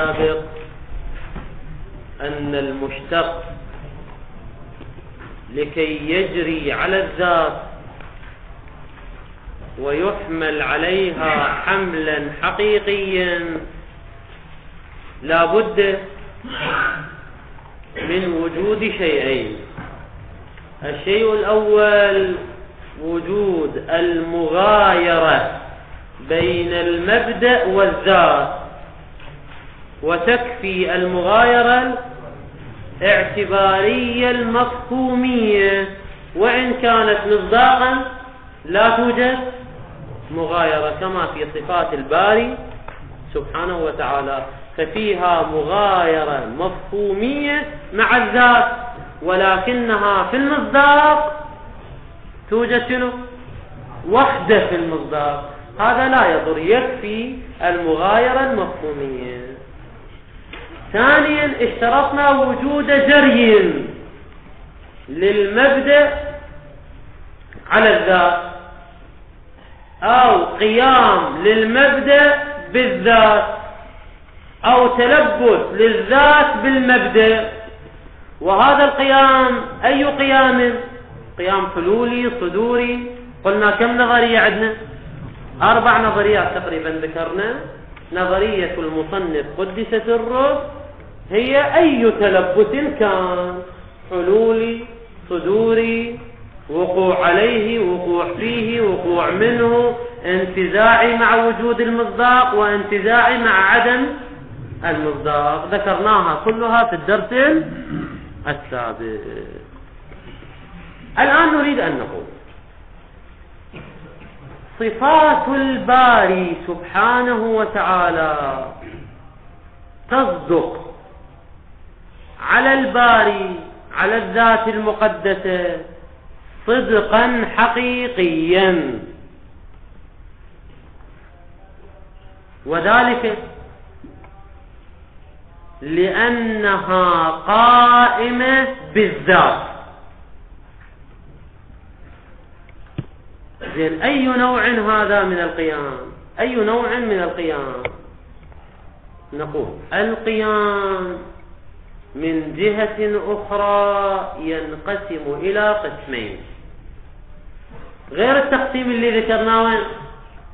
السابق أن المشتق لكي يجري على الذات ويحمل عليها حملا حقيقيا لا بد من وجود شيئين. الشيء الأول وجود المغايرة بين المبدأ والذات، وتكفي المغايرة الاعتبارية المفهومية، وإن كانت مصداقا لا توجد مغايرة، كما في صفات الباري سبحانه وتعالى، ففيها مغايرة مفهومية مع الذات، ولكنها في المصداق توجد شنو؟ وحدة في المصداق. هذا لا يضر، يكفي المغايرة المفهومية. ثانيا اشترطنا وجود جري للمبدأ على الذات، أو قيام للمبدأ بالذات، أو تلبس للذات بالمبدأ. وهذا القيام أي قيام؟ قيام حلولي صدوري. قلنا كم نظرية عندنا؟ 4 نظريات تقريبا ذكرنا. نظرية المصنف قدس سره هي أي تلبس كان، حلولي صدوري، وقوع عليه، وقوع فيه، وقوع منه، انتزاعي مع وجود المصداق، وانتزاعي مع عدم المصداق. ذكرناها كلها في الدرس السابق. الآن نريد أن نقول صفات الباري سبحانه وتعالى تصدق على الباري، على الذات المقدسة، صدقا حقيقيا، وذلك لأنها قائمة بالذات. زين، أي نوع هذا من القيام؟ أي نوع من القيام؟ نقول القيام من جهة أخرى ينقسم إلى قسمين، غير التقسيم اللي ذكرناه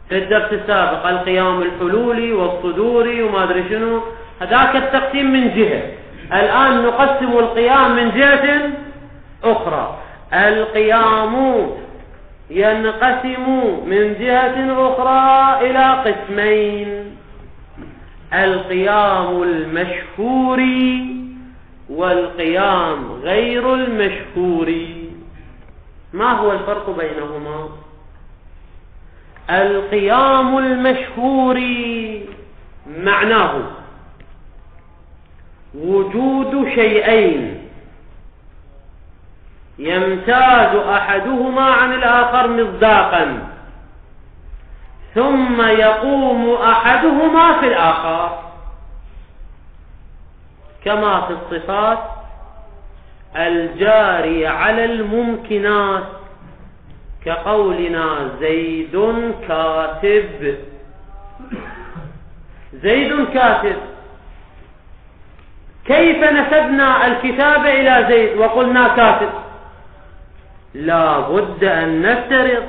في الدرس السابق، القيام الحلولي والصدوري وما أدري شنو، هذاك التقسيم من جهة. الآن نقسم القيام من جهة أخرى. القيام ينقسم من جهة أخرى إلى قسمين: القيام المشهور والقيام غير المشهور. ما هو الفرق بينهما؟ القيام المشهور معناه وجود شيئين يمتاز أحدهما عن الآخر مصداقا، ثم يقوم أحدهما في الآخر، كما في الصفات الجارية على الممكنات، كقولنا زيد كاتب. زيد كاتب، كيف نسبنا الكتابة إلى زيد وقلنا كاتب؟ لا بد أن نفترض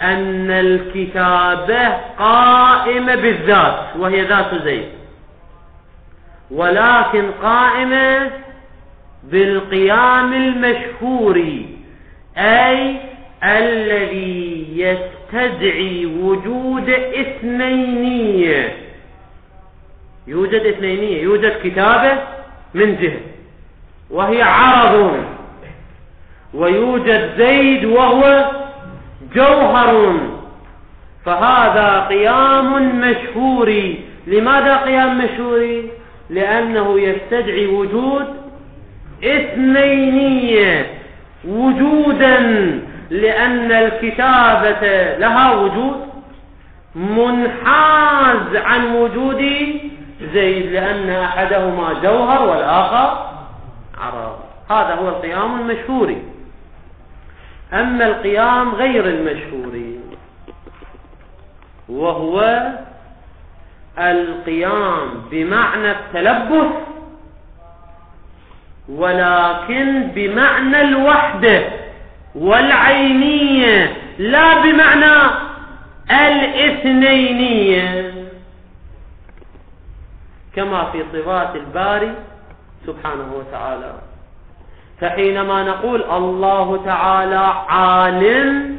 أن الكتابة قائمة بالذات وهي ذات زيد، ولكن قائمة بالقيام المشهور، أي الذي يستدعي وجود اثنينية. يوجد اثنينية، يوجد كتابة من جهة وهي عرض، ويوجد زيد وهو جوهر، فهذا قيام مشهور. لماذا قيام مشهور؟ لأنه يستدعي وجود اثنينية، وجودا لأن الكتابة لها وجود منحاز عن وجود زيد، لأن أحدهما جوهر والآخر عرض. هذا هو القيام المشهور. أما القيام غير المشهور وهو القيام بمعنى التلبس، ولكن بمعنى الوحدة والعينية، لا بمعنى الاثنينية، كما في صفات الباري سبحانه وتعالى. فحينما نقول الله تعالى عالم،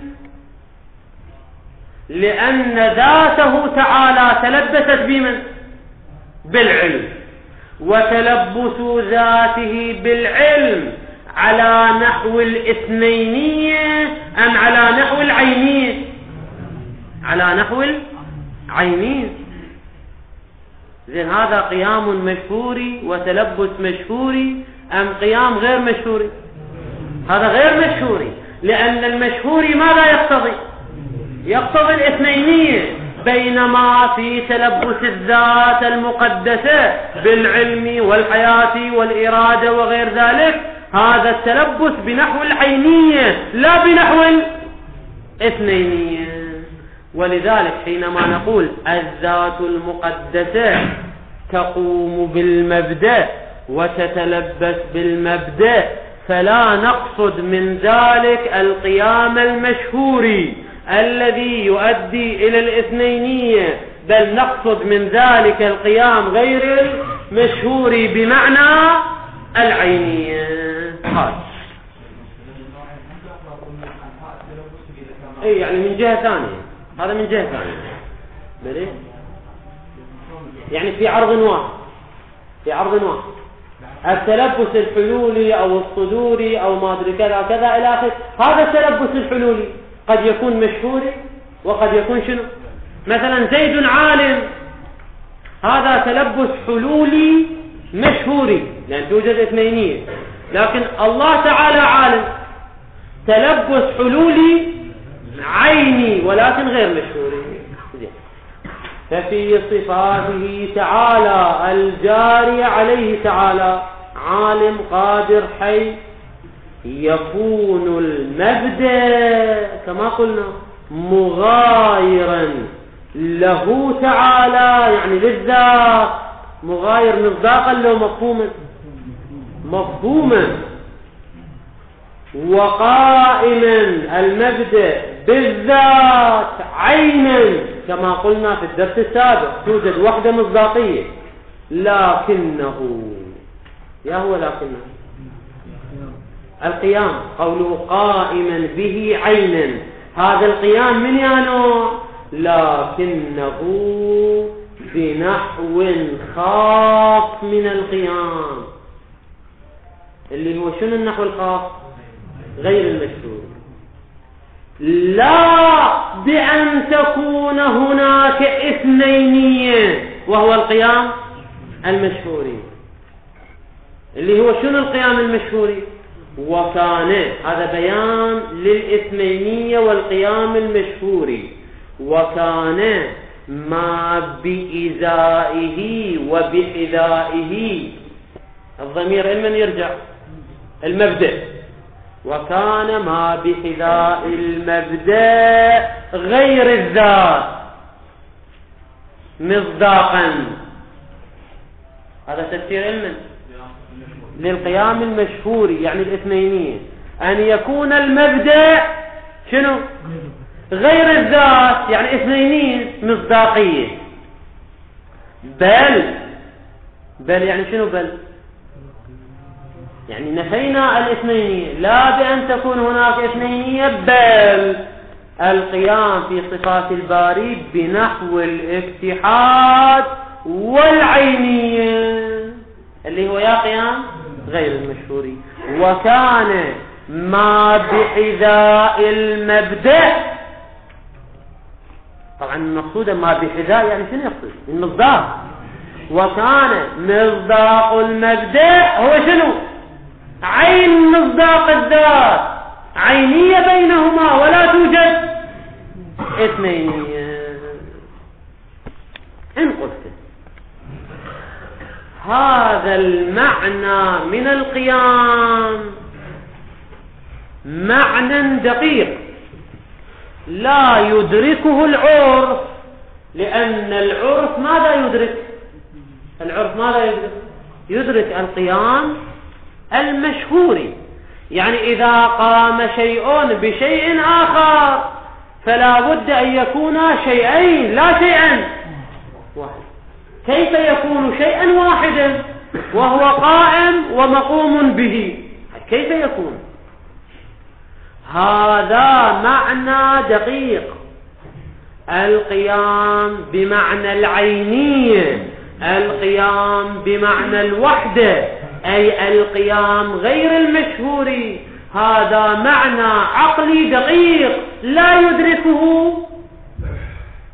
لأن ذاته تعالى تلبست بمن؟ بالعلم، وتلبس ذاته بالعلم على نحو الاثنينية أم على نحو العينية؟ على نحو العينية. زين، هذا قيام مشهوري وتلبس مشهوري أم قيام غير مشهوري؟ هذا غير مشهوري، لأن المشهوري ماذا يقتضي؟ يقتضي الاثنينية، بينما في تلبس الذات المقدسة بالعلم والحياة والإرادة وغير ذلك، هذا التلبس بنحو العينية لا بنحو الاثنينية. ولذلك حينما نقول الذات المقدسة تقوم بالمبدأ وتتلبس بالمبدأ، فلا نقصد من ذلك القيام المشهوري الذي يؤدي إلى الاثنينية، بل نقصد من ذلك القيام غير المشهوري بمعنى العينية. اي يعني من جهة ثانية، هذا من جهة ثانية، بلي يعني في عرض واحد، في عرض واحد، التلبس الحلولي او الصدوري او ما ادري كذا كذا الى اخره. هذا التلبس الحلولي قد يكون مشهوري وقد يكون شنو؟ مثلا زيد عالم، هذا تلبس حلولي مشهوري لأن توجد اثنينية، لكن الله تعالى عالم تلبس حلولي عيني ولكن غير مشهوري. ففي صفاته تعالى الجاري عليه تعالى عالم قادر حي، يكون المبدأ كما قلنا مغايرا له تعالى، يعني للذات مغاير مصداقا له مفهوما، مفهوما، وقائما المبدأ بالذات عينا، كما قلنا في الدرس السابق توجد وحدة مصداقية، لكنه القيام قوله قائما به عينا، هذا القيام من نوع؟ لكنه بنحو خاص من القيام، اللي هو شنو النحو الخاص؟ غير المشهور، لا بأن تكون هناك اثنينية وهو القيام المشهوري، اللي هو شنو القيام المشهوري؟ وكان، هذا بيان للاثنينية والقيام المشهوري، وكان ما بإزائه وبحذائه، الضمير لمن يرجع؟ المبدأ، وكان ما بحذاء المبدأ غير الذات مصداقا. هذا تفسير علم للقيام المشهوري، يعني الاثنينية، أن يكون المبدأ شنو؟ غير الذات، يعني اثنينية مصداقية. بل يعني شنو بل؟ يعني نفينا الاثنينية، لا بأن تكون هناك اثنينية، بل القيام في صفات الباري بنحو الاتحاد والعينية، اللي هو يا قيام غير المشهوري. وكان ما بحذاء المبدأ، طبعا المقصود ما بحذاء يعني شنو يقصد؟ المصداق. وكان مصداق المبدأ هو شنو؟ عين مصداق الذات، عينية بينهما ولا توجد اثنينية. إن قلت هذا المعنى من القيام معنى دقيق لا يدركه العرف لأن العرف ماذا يدرك؟ العرف ماذا يدرك؟ يدرك القيام المشهوري. يعني إذا قام شيء بشيء آخر فلا بد أن يكونا شيئين لا شيئا واحد. كيف يكون شيئا واحدا وهو قائم ومقوم به؟ كيف يكون؟ هذا معنى دقيق. القيام بمعنى العينية، القيام بمعنى الوحدة، أي القيام غير المشهور، هذا معنى عقلي دقيق لا يدركه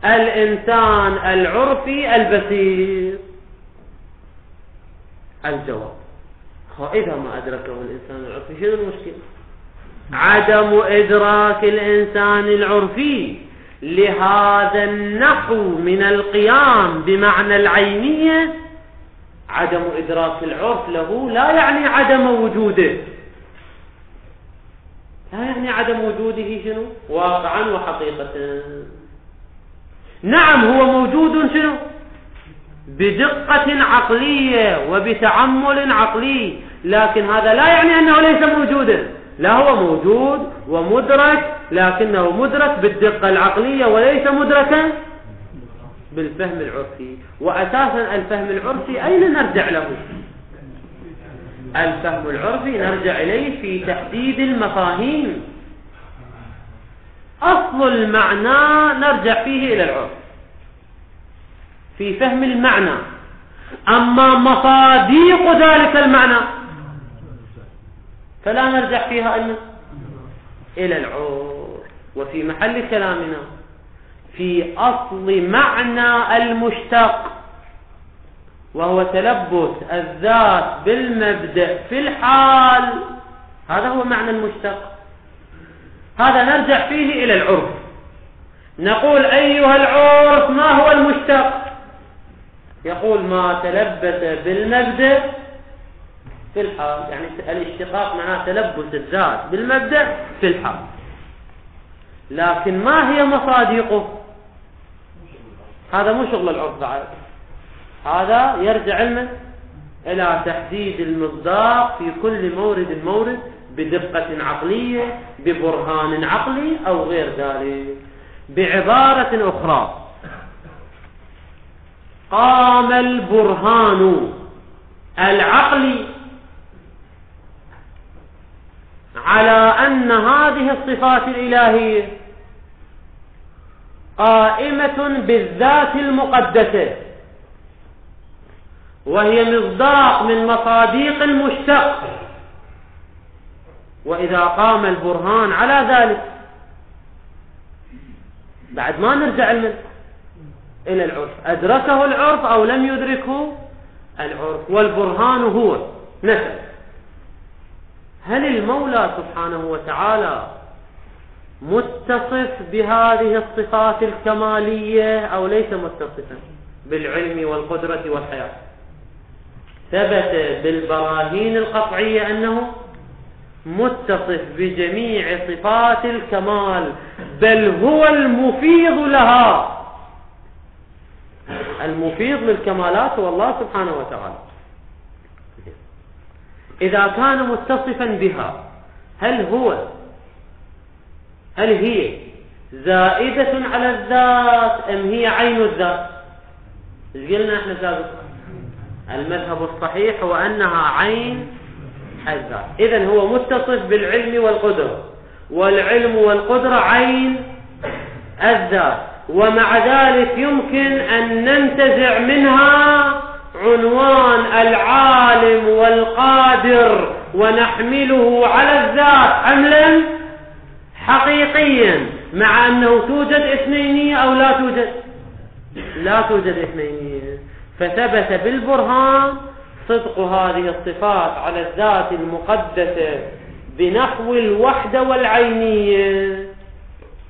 الإنسان العرفي البصير. الجواب: إذا ما أدركه الإنسان العرفي شنو المشكلة؟ عدم إدراك الإنسان العرفي لهذا النحو من القيام بمعنى العينية، عدم إدراك العرف له لا يعني عدم وجوده، لا يعني عدم وجوده شنو؟ واقعا وحقيقة. نعم هو موجود شنو؟ بدقة عقلية وبتعمل عقلي، لكن هذا لا يعني أنه ليس موجودا. لا، هو موجود ومدرك، لكنه مدرك بالدقة العقلية وليس مدركا بالفهم العرفي. وأساسا الفهم العرفي أين نرجع له؟ الفهم العرفي نرجع إليه في تحديد المفاهيم. أصل المعنى نرجع فيه إلى العرف في فهم المعنى، أما مصادق ذلك المعنى فلا نرجع فيها إلى العرف. وفي محل كلامنا في أصل معنى المشتق، وهو تلبس الذات بالمبدأ في الحال، هذا هو معنى المشتق. هذا نرجع فيه إلى العرف، نقول أيها العرف ما هو المشتق؟ يقول ما تلبس بالمبدأ في الحال، يعني الاشتقاق معناه تلبس الذات بالمبدأ في الحال. لكن ما هي مصادقه؟ هذا مو شغل العرف بعد، هذا يرجع علما إلى تحديد المصداق في كل مورد بدقة عقلية ببرهان عقلي أو غير ذلك. بعبارة أخرى، قام البرهان العقلي على أن هذه الصفات الإلهية قائمة بالذات المقدسة، وهي مصداق من مصاديق المشتق. وإذا قام البرهان على ذلك بعد ما نرجع إلى العرف، أدركه العرف أو لم يدركه العرف، والبرهان هو نسأل: هل المولى سبحانه وتعالى متصف بهذه الصفات الكمالية أو ليس متصفا بالعلم والقدرة والحياة؟ ثبت بالبراهين القطعية أنه متصف بجميع صفات الكمال، بل هو المفيض لها. المفيض للكمالات هو الله سبحانه وتعالى. إذا كان متصفا بها، هل هي زائدة على الذات أم هي عين الذات؟ إيش قلنا احنا سابقا؟ المذهب الصحيح هو أنها عين الذات. إذن هو متصف بالعلم والقدرة، والعلم والقدرة عين الذات، ومع ذلك يمكن أن ننتزع منها عنوان العالم والقادر ونحمله على الذات حملا حقيقيا، مع أنه توجد اثنينية أو لا توجد اثنينية. فثبت بالبرهان صدق هذه الصفات على الذات المقدسة بنحو الوحدة والعينية،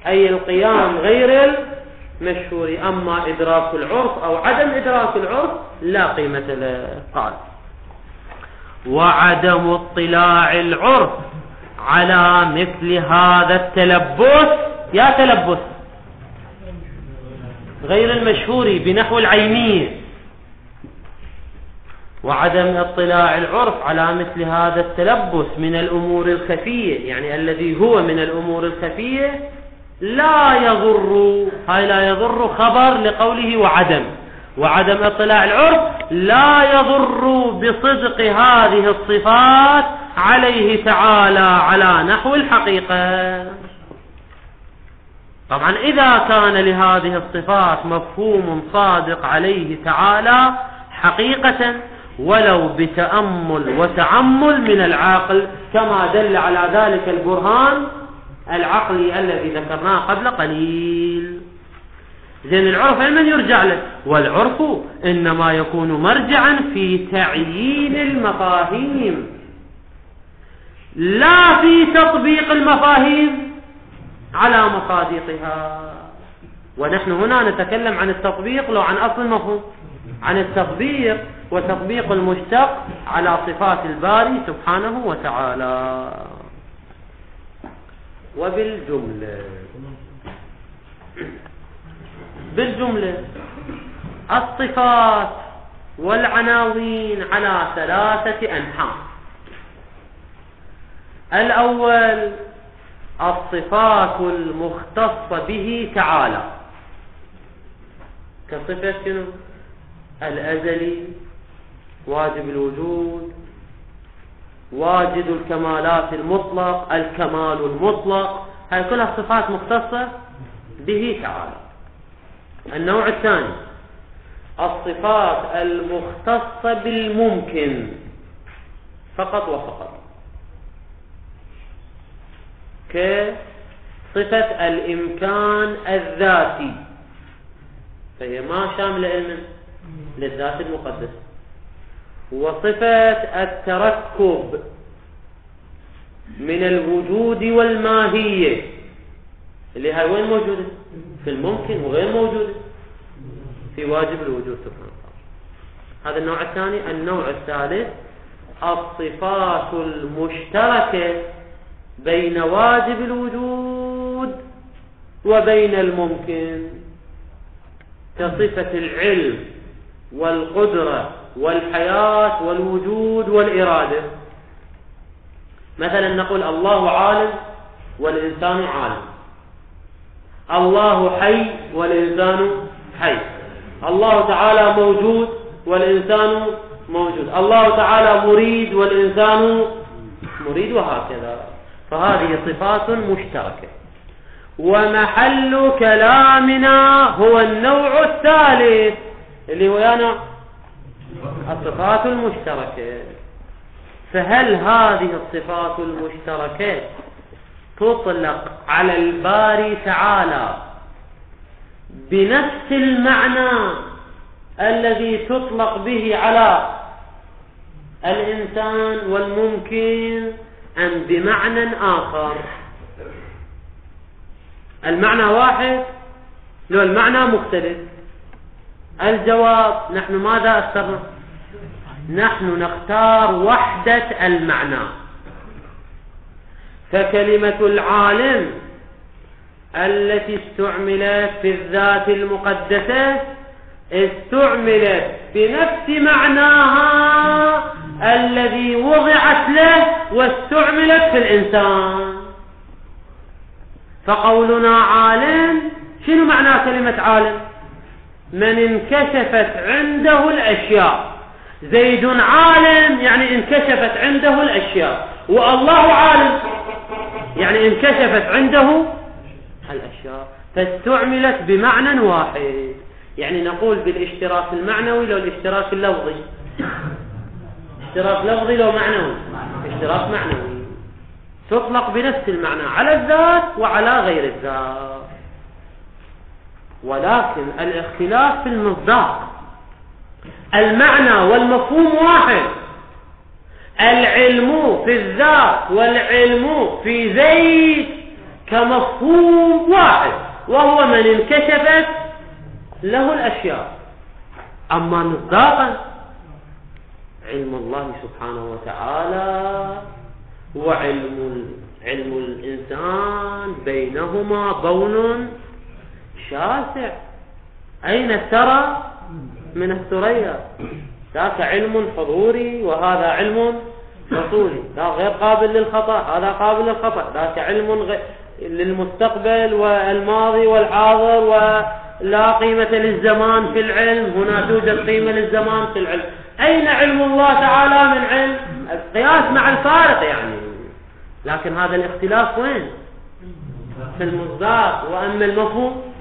أي القيام غير المشهور. أما إدراك العرف أو عدم إدراك العرف لا قيمة له. قال: وعدم اطلاع العرف على مثل هذا التلبس. يا تلبس غير المشهور بنحو العينية، وعدم اطلاع العرف على مثل هذا التلبس من الأمور الخفية، يعني الذي هو من الأمور الخفية لا يضر، هاي لا يضر خبر لقوله وعدم اطلاع العرف لا يضر بصدق هذه الصفات عليه تعالى على نحو الحقيقة. طبعا إذا كان لهذه الصفات مفهوم صادق عليه تعالى حقيقة ولو بتأمل وتعمل من العقل، كما دل على ذلك البرهان العقلي الذي ذكرناه قبل قليل. زين، العرف من يرجع له؟ والعرف إنما يكون مرجعا في تعيين المفاهيم لا في تطبيق المفاهيم على مصادقها. ونحن هنا نتكلم عن التطبيق لو عن أصل المفهوم، عن التطبيق وتطبيق المشتق على صفات الباري سبحانه وتعالى. بالجملة الصفات والعناوين على 3 أنحاء. الأول الصفات المختصة به تعالى، كصفة شنو؟ الأزلي، واجب الوجود، واجد الكمالات المطلق، الكمال المطلق، هذه كلها صفات مختصة به تعالى. النوع الثاني الصفات المختصة بالممكن فقط وفقط، كصفة الإمكان الذاتي، فهي ما شاملة للذات المقدس. وصفة التركب من الوجود والماهية، اللي هاي وين موجودة؟ في الممكن، وغير موجودة في واجب الوجود سبحانه وتعالى. هذا النوع الثاني. النوع الثالث الصفات المشتركة بين واجب الوجود وبين الممكن، كصفة العلم والقدرة والحياة والوجود والإرادة. مثلا نقول الله عالم والإنسان عالم، الله حي والإنسان حي، الله تعالى موجود والإنسان موجود، الله تعالى مريد والإنسان مريد، وهكذا. فهذه صفات مشتركة. ومحل كلامنا هو النوع الثالث اللي هو يعني الصفات المشتركة. فهل هذه الصفات المشتركة تطلق على الباري تعالى بنفس المعنى الذي تطلق به على الإنسان والممكن، أم بمعنى آخر؟ المعنى واحد لو المعنى مختلف؟ الجواب نحن ماذا اخترنا؟ نحن نختار وحدة المعنى. فكلمة العالم التي استعملت في الذات المقدسة استعملت بنفس معناها الذي وضعت له واستعملت في الإنسان. فقولنا عالم، شنو معنى كلمة عالم؟ من انكشفت عنده الأشياء. زيد عالم يعني انكشفت عنده الأشياء، والله عالم يعني انكشفت عنده الأشياء، فاستعملت بمعنى واحد. يعني نقول بالاشتراك المعنوي لو الاشتراك اللفظي، اشتراك لفظي لو معنوي، اشتراك معنوي، تطلق بنفس المعنى على الذات وعلى غير الذات، ولكن الاختلاف في المصداق. المعنى والمفهوم واحد، العلم في الذات والعلم في زيد كمفهوم واحد، وهو من انكشفت له الأشياء. أما مصداقا علم الله سبحانه وتعالى وعلم الإنسان بينهما بون شاسع، أين الثرى من الثريا. ذاك علم حضوري وهذا علم حصولي، ذا غير قابل للخطأ هذا قابل للخطأ، ذاك علم للمستقبل والماضي والحاضر ولا قيمة للزمان في العلم، هنا توجد قيمة للزمان في العلم. أين علم الله تعالى من علم؟ القياس مع الفارق يعني، لكن هذا الاختلاف وين؟ في المصداق، وأما المفهوم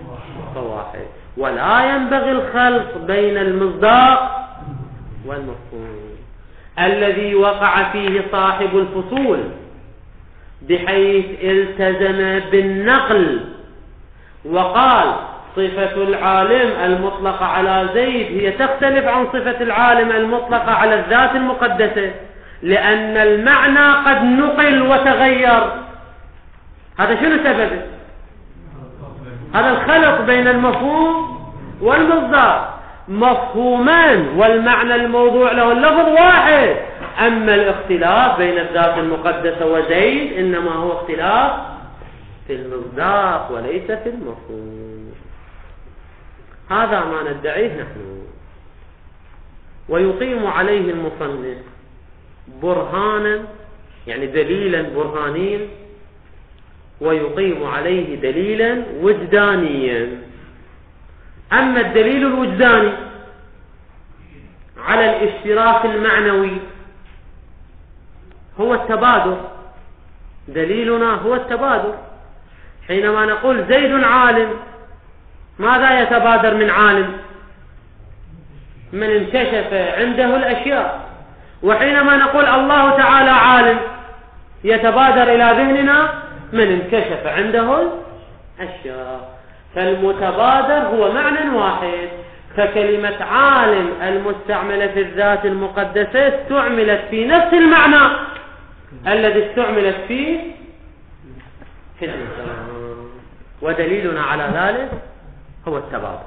فواحد. ولا ينبغي الخلط بين المصداق والمفهوم الذي وقع فيه صاحب الفصول بحيث التزم بالنقل وقال صفة العالم المطلقة على زيد هي تختلف عن صفة العالم المطلقة على الذات المقدسة، لأن المعنى قد نقل وتغير. هذا شنو سببه؟ هذا الخلط بين المفهوم والمصداق، مفهومان والمعنى الموضوع له اللفظ واحد، أما الاختلاف بين الذات المقدسة وزيد إنما هو اختلاف في المصداق وليس في المفهوم. هذا ما ندعيه نحن. ويقيم عليه المصنف برهانا يعني دليلا برهانيا، ويقيم عليه دليلا وجدانيا. أما الدليل الوجداني على الاشتراك المعنوي هو التبادر، دليلنا هو التبادر. حينما نقول زيد عالم، ماذا يتبادر من عالم؟ من انكشف عنده الأشياء. وحينما نقول الله تعالى عالم، يتبادر إلى ذهننا من انكشف عنده الأشياء. فالمتبادر هو معنى واحد. فكلمة عالم المستعملة في الذات المقدسة استعملت في نفس المعنى الذي استعملت فيه في الإنسان، ودليلنا على ذلك هو التبادر.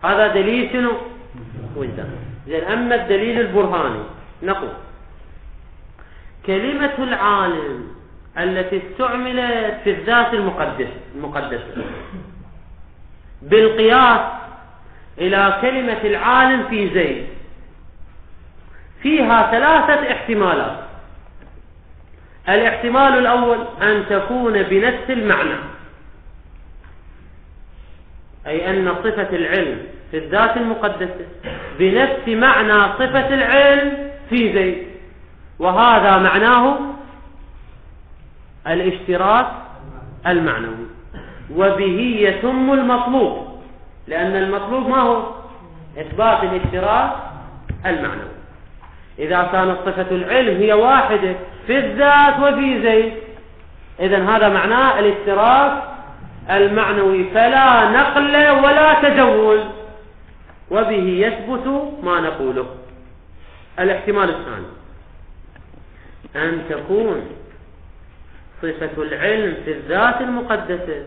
هذا دليل شنو؟ وجدان. أما الدليل البرهاني نقول كلمة العالم التي استعملت في الذات المقدسة بالقياس إلى كلمة العالم في زيد فيها ثلاثة احتمالات. الاحتمال الأول أن تكون بنفس المعنى، أي أن صفة العلم في الذات المقدسة بنفس معنى صفة العلم في زيد، وهذا معناه الاشتراك المعنوي، وبه يتم المطلوب، لأن المطلوب ما هو؟ إثبات الاشتراك المعنوي. إذا كانت صفة العلم هي واحدة في الذات وفي زيد، إذن هذا معناه الاشتراك المعنوي، فلا نقل ولا تجول، وبه يثبت ما نقوله. الاحتمال الثاني أن تكون صفة العلم في الذات المقدسة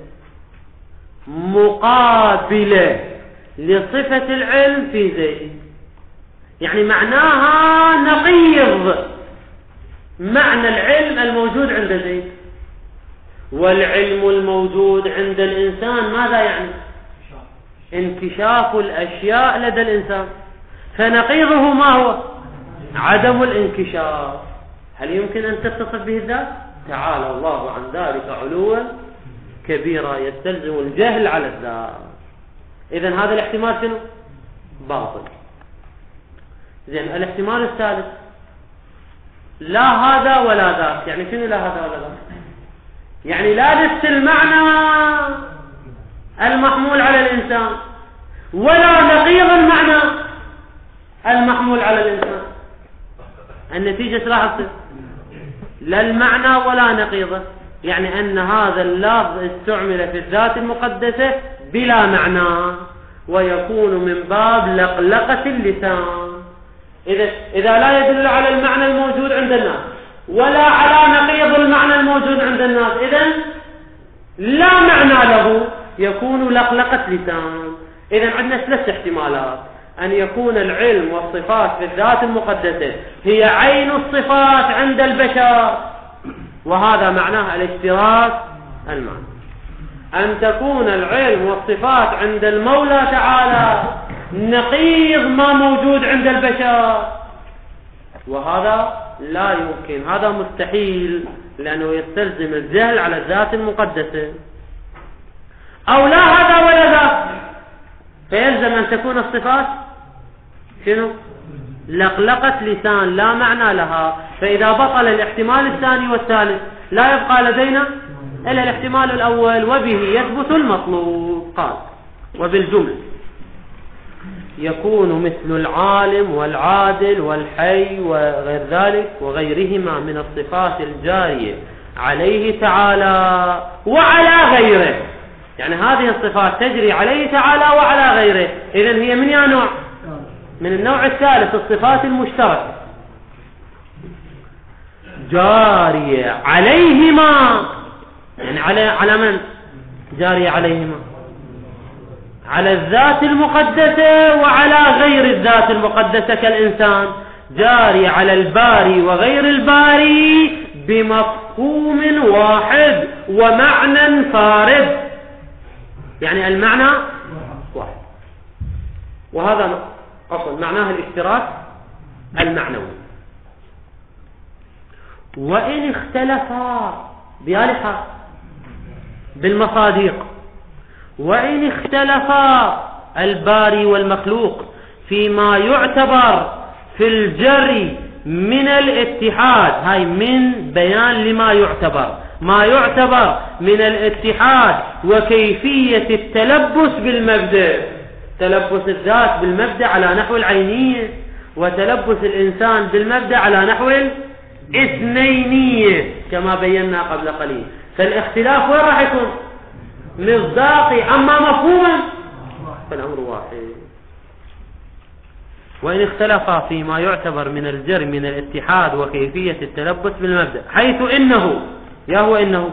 مقابلة لصفة العلم في زيد، يعني معناها نقيض معنى العلم الموجود عند زيد. والعلم الموجود عند الإنسان ماذا يعني؟ انكشاف الأشياء لدى الإنسان، فنقيضه ما هو؟ عدم الانكشاف. هل يمكن أن تتصف به الذات؟ تعالى الله عن ذلك علوا كبيرا يستلزم الجهل على الذات. إذن هذا الاحتمال شنو؟ باطل. زين، الاحتمال الثالث لا هذا ولا ذاك. يعني شنو لا هذا ولا ذاك؟ يعني لا نفس المعنى المحمول على الإنسان ولا نقيض المعنى المحمول على الإنسان. النتيجة راح تصير لا المعنى ولا نقيضه، يعني أن هذا اللفظ استعمل في الذات المقدسة بلا معنى، ويكون من باب لقلقة اللسان. إذا لا يدل على المعنى الموجود عند الناس ولا على نقيض المعنى الموجود عند الناس، إذن لا معنى له، يكون لقلقة لسان. إذن عندنا ثلاث احتمالات: أن يكون العلم والصفات في الذات المقدسة هي عين الصفات عند البشر، وهذا معناه الاشتراك المعنى. أن تكون العلم والصفات عند المولى تعالى نقيض ما موجود عند البشر، وهذا لا يمكن، هذا مستحيل، لأنه يستلزم الجهل على الذات المقدسة، أو لا هذا ولا ذاك، فيلزم أن تكون الصفات شنو؟ لقلقة لسان لا معنى لها. فإذا بطل الاحتمال الثاني والثالث لا يبقى لدينا إلا الاحتمال الأول، وبه يثبت المطلوب. قال: وبالجملة يكون مثل العالم والعادل والحي وغير ذلك وغيرهما من الصفات الجارية عليه تعالى وعلى غيره. يعني هذه الصفات تجري عليه تعالى وعلى غيره. إذن هي من يا نوع؟ من النوع الثالث، الصفات المشتركة جارية عليهما. يعني على من جارية عليهما؟ على الذات المقدسة وعلى غير الذات المقدسة، كالإنسان جاري على الباري وغير الباري بمفهوم واحد ومعنى فارد. يعني المعنى واحد، وهذا أصل معناه الاشتراك المعنوي. وإن اختلفا بآلحة بالمصادق، وإن اختلفا الباري والمخلوق فيما يعتبر في الجري من الاتحاد، هاي من بيان لما يعتبر، ما يعتبر من الاتحاد وكيفية التلبس بالمبدأ، تلبس الذات بالمبدأ على نحو العينية، وتلبس الإنسان بالمبدأ على نحو الاثنينية كما بينا قبل قليل. فالاختلاف وين راح يكون؟ مصداقي، أما مفهوما فالأمر واحد. وإن اختلفا فيما يعتبر من الجرم من الاتحاد وكيفية التلبس بالمبدأ، حيث إنه إنه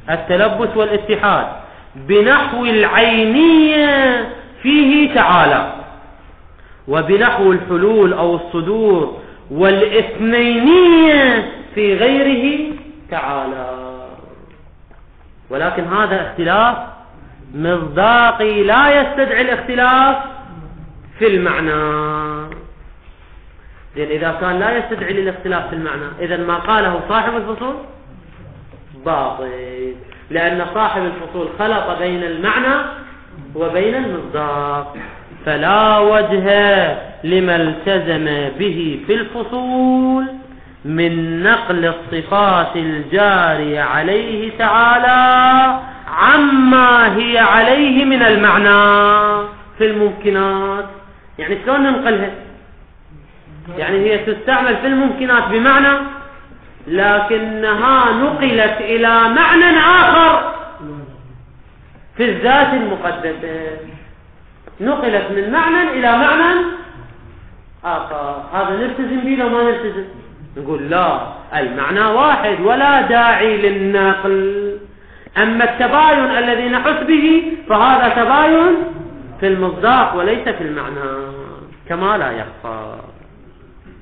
التلبس والاتحاد بنحو العينية فيه تعالى، وبنحو الحلول أو الصدور والاثنينية في غيره تعالى. ولكن هذا اختلاف مصداقي لا يستدعي الاختلاف في المعنى. لأن إذا كان لا يستدعي الاختلاف في المعنى، إذن ما قاله صاحب الفصول باطل، لأن صاحب الفصول خلط بين المعنى وبين المصداق، فلا وجه لما التزم به في الفصول من نقل الصفات الجارية عليه تعالى عما هي عليه من المعنى في الممكنات. يعني شلون ننقلها؟ يعني هي تستعمل في الممكنات بمعنى، لكنها نقلت إلى معنى آخر في الذات المقدسة، نقلت من معنى إلى معنى آخر. هذا نلتزم به لو ما نلتزم؟ نقول لا، المعنى واحد ولا داعي للنقل. أما التباين الذي نحس به فهذا تباين في المصداق وليس في المعنى كما لا يخفى.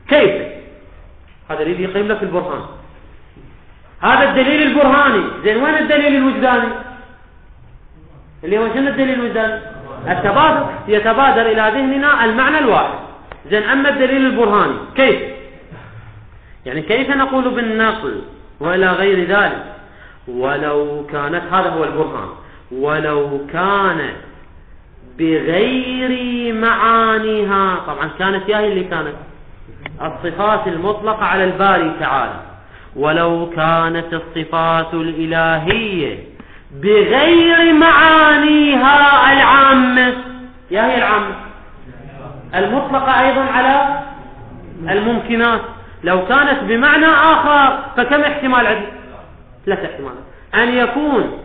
كيف؟ هذا يريد يقيم لك البرهان، هذا الدليل البرهاني. زين وين الدليل الوجداني اللي هو شنو الدليل الوجداني؟ التبادر، يتبادر إلى ذهننا المعنى الواحد. زين أما الدليل البرهاني كيف؟ يعني كيف نقول بالنقل وإلى غير ذلك؟ ولو كانت، هذا هو البرهان، ولو كان بغير معانيها. طبعا كانت هي اللي كانت الصفات المطلقة على الباري تعالى. ولو كانت الصفات الإلهية بغير معانيها العامة، يا هي العامة المطلقة أيضا على الممكنات، لو كانت بمعنى آخر فكم احتمال عندي؟ 3 احتمالات. أن يكون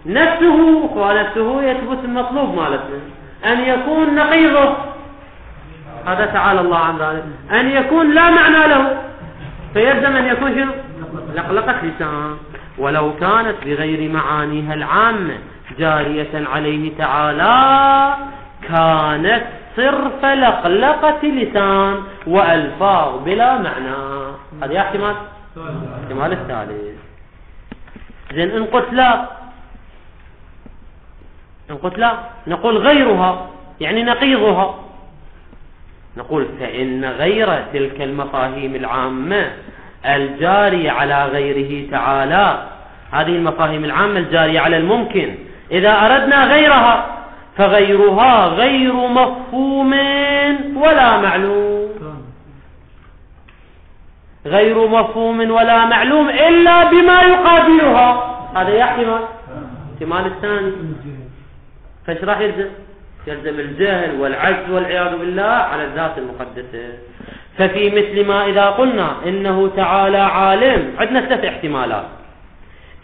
نفسه، ونفسه يثبت المطلوب مالتنا، أن يكون نقيضه، هذا تعالى الله عن ذلك، أن يكون لا معنى له فيلزم أن يكون شنو؟ لقلقة لسان. ولو كانت بغير معانيها العامة جارية عليه تعالى كانت صرف لقلقة لسان وألفاظ بلا معنى. هذا احتمال الثالث. زين إن قلت لا نقول غيرها يعني نقيضها، نقول فإن غير تلك المفاهيم العامة الجارية على غيره تعالى، هذه المفاهيم العامة الجارية على الممكن، إذا أردنا غيرها فغيرها غير مفهوم ولا معلوم، غير مفهوم ولا معلوم إلا بما يقابلها. هذا يحتمل احتمال الثاني. فايش راح يلزم الجهل والعجز والعياذ بالله على الذات المقدسة. ففي مثل ما إذا قلنا إنه تعالى عالم، عندنا 3 احتمالات.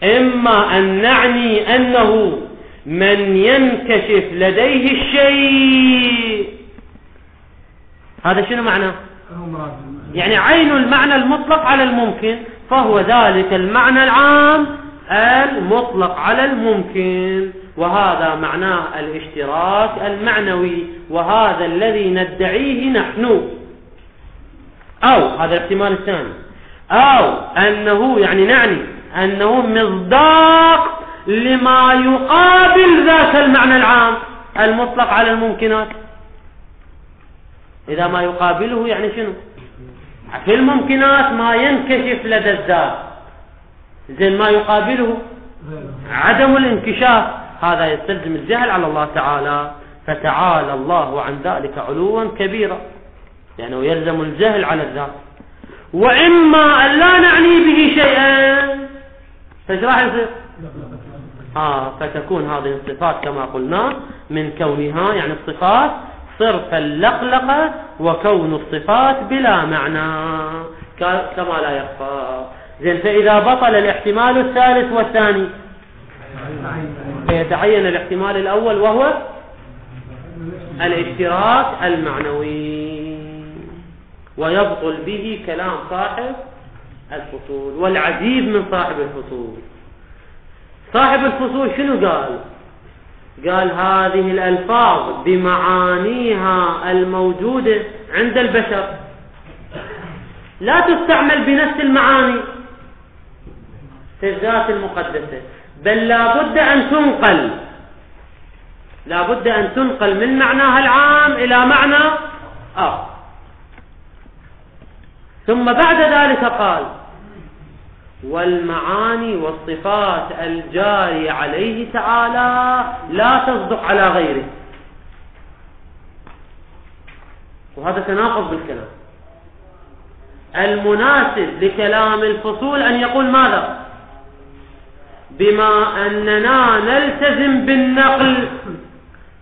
إما أن نعني أنه من ينكشف لديه الشيء، هذا شنو معناه؟ يعني عين المعنى المطلق على الممكن، فهو ذلك المعنى العام المطلق على الممكن، وهذا معناه الاشتراك المعنوي، وهذا الذي ندعيه نحن. أو هذا الاحتمال الثاني، أو أنه يعني نعني أنه مصداق لما يقابل ذات المعنى العام المطلق على الممكنات. إذا ما يقابله يعني شنو؟ في الممكنات ما ينكشف لدى الذات، زين ما يقابله عدم الانكشاف، هذا يستلزم الجهل على الله تعالى، فتعالى الله عن ذلك علوا كبيرا، لأنه يلزم الجهل على الذات. وإما أن لا نعني به شيئا، فايش راح يصير؟ فتكون هذه الصفات كما قلنا من كونها يعني الصفات صرف اللقلقة، وكون الصفات بلا معنى كما لا يخفى. زين، فإذا بطل الاحتمال الثالث والثاني فيتعين الاحتمال الأول وهو الاشتراك المعنوي، ويبطل به كلام صاحب الفصول. والعجيب من صاحب الفصول، صاحب الفصول شنو قال هذه الألفاظ بمعانيها الموجودة عند البشر لا تستعمل بنفس المعاني في الذات المقدسة، بل لابد أن تنقل من معناها العام إلى معنى آخر. ثم بعد ذلك قال والمعاني والصفات الجارية عليه تعالى لا تصدق على غيره. وهذا تناقض بالكلام. المناسب لكلام الفصول أن يقول ماذا؟ بما أننا نلتزم بالنقل.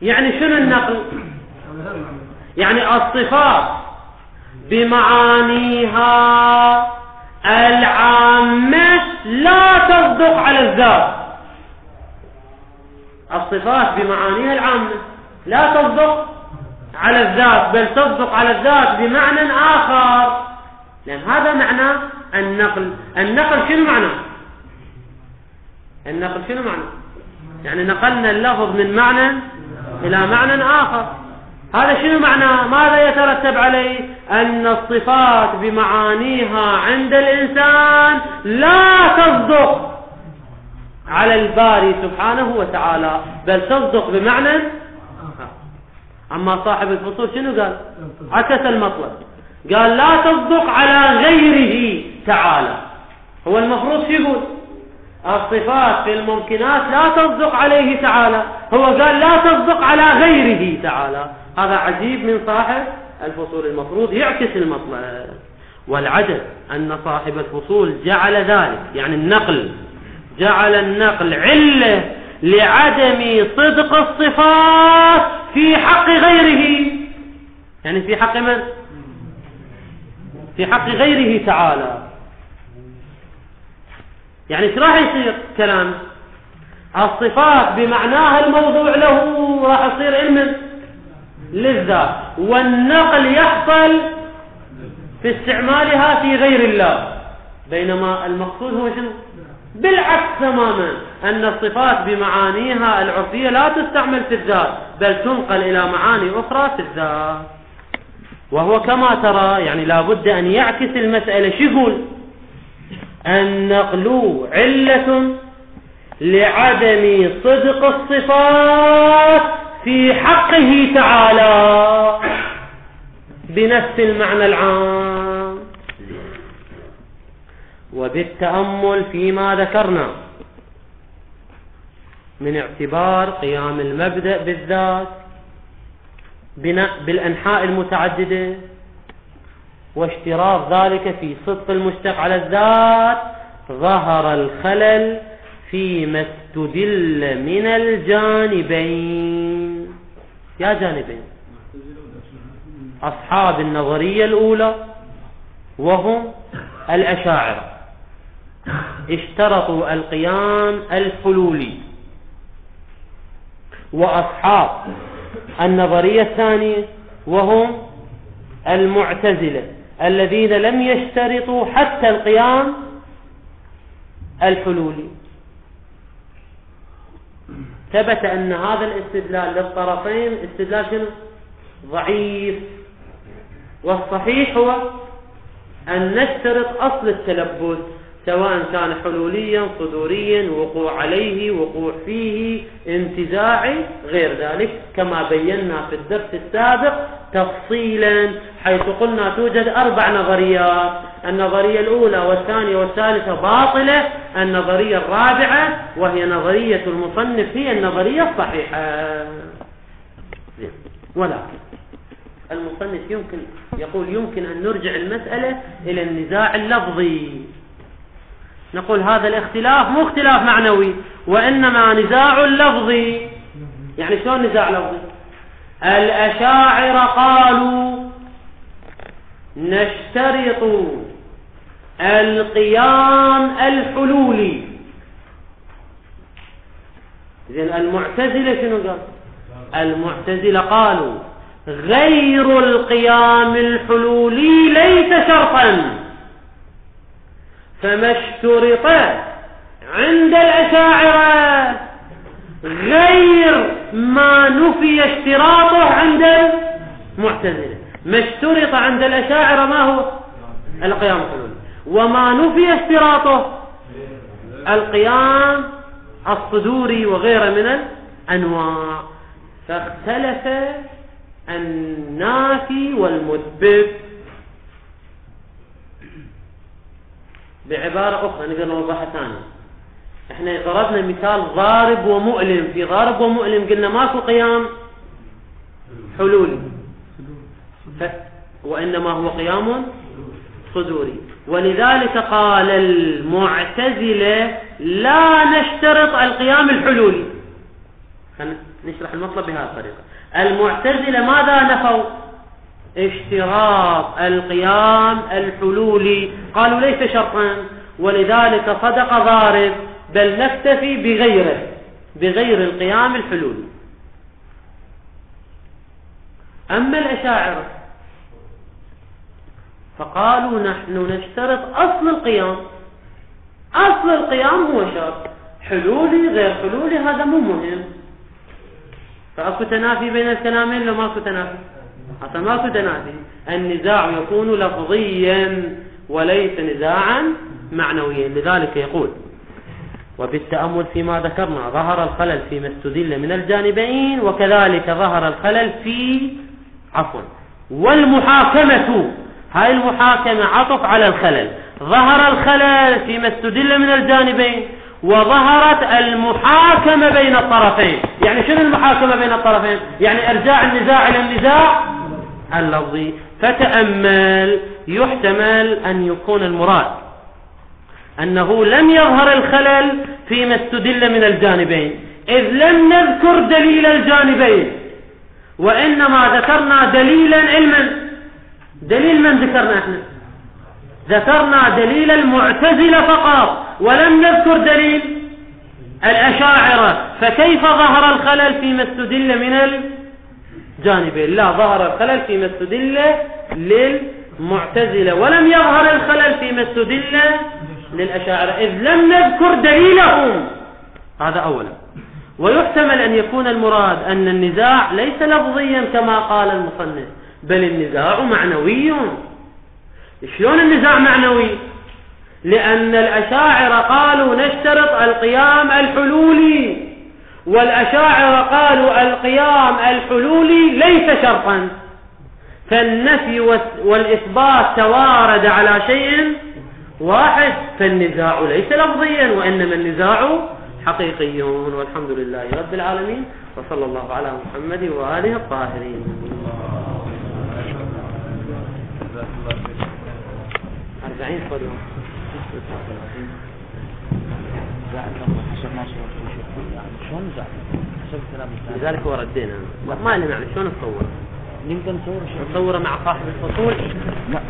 يعني شنو النقل؟ يعني الصفات بمعانيها العامة لا تصدق على الذات. الصفات بمعانيها العامة لا تصدق على الذات، بل تصدق على الذات بمعنى آخر، لأن هذا معنى النقل. النقل شنو معنى؟ يعني نقلنا اللفظ من معنى إلى معنى آخر. هذا شنو معنى؟ ماذا يترتب عليه؟ أن الصفات بمعانيها عند الإنسان لا تصدق على الباري سبحانه وتعالى، بل تصدق بمعنى. أما صاحب الفصول شنو قال؟ عكس المطلب، قال لا تصدق على غيره تعالى. هو المفروض شو يقول؟ الصفات في الممكنات لا تصدق عليه تعالى، هو قال لا تصدق على غيره تعالى. هذا عجيب من صاحب الفصول، المفروض يعكس المطلب. والعجب أن صاحب الفصول جعل ذلك يعني جعل النقل علة لعدم صدق الصفات في حق غيره. يعني في حق من؟ في حق غيره تعالى. يعني ايش راح يصير كلام؟ الصفات بمعناها الموضوع له راح يصير علم للذات، والنقل يحصل في استعمالها في غير الله، بينما المقصود هو شنو؟ بالعكس تماما، أن الصفات بمعانيها العرفية لا تستعمل في الذات، بل تنقل إلى معاني أخرى في الذات. وهو كما ترى يعني لابد أن يعكس المسألة. شو يقول؟ النقل علة لعدم صدق الصفات في حقه تعالى بنفس المعنى العام. وبالتأمل فيما ذكرنا من اعتبار قيام المبدأ بالذات بالأنحاء المتعددة واشتراط ذلك في صدق المشتق على الذات، ظهر الخلل فيما استدل من الجانبين. يا جانبين؟ أصحاب النظرية الأولى وهم الأشاعرة اشترطوا القيام الحلولي، وأصحاب النظرية الثانية وهم المعتزلة الذين لم يشترطوا حتى القيام الحلولي. ثبت أن هذا الاستدلال للطرفين استدلال شنو؟ ضعيف. والصحيح هو أن نشترط أصل التلبس سواء كان حلوليا صدوريا وقوع عليه وقوع فيه انتزاعي غير ذلك، كما بينا في الدرس السابق تفصيلا حيث قلنا توجد 4 نظريات، النظرية الأولى والثانية والثالثة باطلة، النظرية الرابعة وهي نظرية المصنف هي النظرية الصحيحة. ولكن المصنف يمكن أن نرجع المسألة إلى النزاع اللفظي. نقول هذا الاختلاف مو اختلاف معنوي وإنما نزاع لفظي. يعني شلون نزاع لفظي؟ الأشاعرة قالوا نشترط القيام الحلولي. إذن المعتزلة شنو قال؟ المعتزلة قالوا غير القيام الحلولي ليس شرطا، فما اشترط عند الأشاعرة غير ما نفي اشتراطه عند المعتزلة. ما اشترط عند الأشاعرة ما هو؟ القيام الحلولي، وما نفي اشتراطه القيام الصدوري وغيره من الأنواع. فاختلف النافي والمثبت. بعبارة أخرى نقدر نوضحها ثانية، احنا ضربنا مثال ضارب ومؤلم. في ضارب ومؤلم قلنا ماكو قيام حلولي وإنما هو قيام صدوري، ولذلك قال المعتزلة لا نشترط القيام الحلولي. نشرح المطلب بهذه الطريقة. المعتزلة ماذا نفوا؟ اشتراط القيام الحلولي، قالوا ليس شرطا، ولذلك صدق ضارب بل نكتفي بغير القيام الحلولي. أما الأشاعرة فقالوا نحن نشترط أصل القيام. أصل القيام هو شرط، حلولي غير حلولي هذا مو مهم. فأكو تنافي بين الكلامين لو ماكو تنافي؟ حتى ماكو تنافي. النزاع يكون لفظيا وليس نزاعا معنويا. لذلك يقول وبالتأمل فيما ذكرنا ظهر الخلل فيما استدل من الجانبين، وكذلك ظهر الخلل في والمحاكمة. هاي المحاكمة عطف على الخلل. ظهر الخلل فيما استدل من الجانبين وظهرت المحاكمة بين الطرفين. يعني شنو المحاكمة بين الطرفين؟ يعني ارجاع النزاع الى النزاع اللفظي. فتأمل، يحتمل ان يكون المراد انه لم يظهر الخلل فيما استدل من الجانبين اذ لم نذكر دليل الجانبين، وانما ذكرنا دليلا علما. دليل من ذكرنا احنا؟ ذكرنا دليل المعتزلة فقط ولم نذكر دليل الأشاعرة. فكيف ظهر الخلل فيما استدل من الجانبين؟ لا، ظهر الخلل فيما استدل للمعتزلة ولم يظهر الخلل فيما استدل للأشاعرة إذ لم نذكر دليلهم. هذا أولا. ويحتمل أن يكون المراد أن النزاع ليس لفظيا كما قال المصنف، بل النزاع معنوي. شلون النزاع معنوي؟ لأن الأشاعرة قالوا نشترط القيام الحلولي، والأشاعرة قالوا القيام الحلولي ليس شرطا، فالنفي والإثبات توارد على شيء واحد، فالنزاع ليس لفظيا وإنما النزاع حقيقي. والحمد لله رب العالمين، وصلى الله على محمد وآله الطاهرين. 40 صدر شلون زعل؟ حسب كلام لذلك هو ردينا ما لنا يعني شلون نصور؟ نقدر نصور نصوره مع صاحب الفصول. لا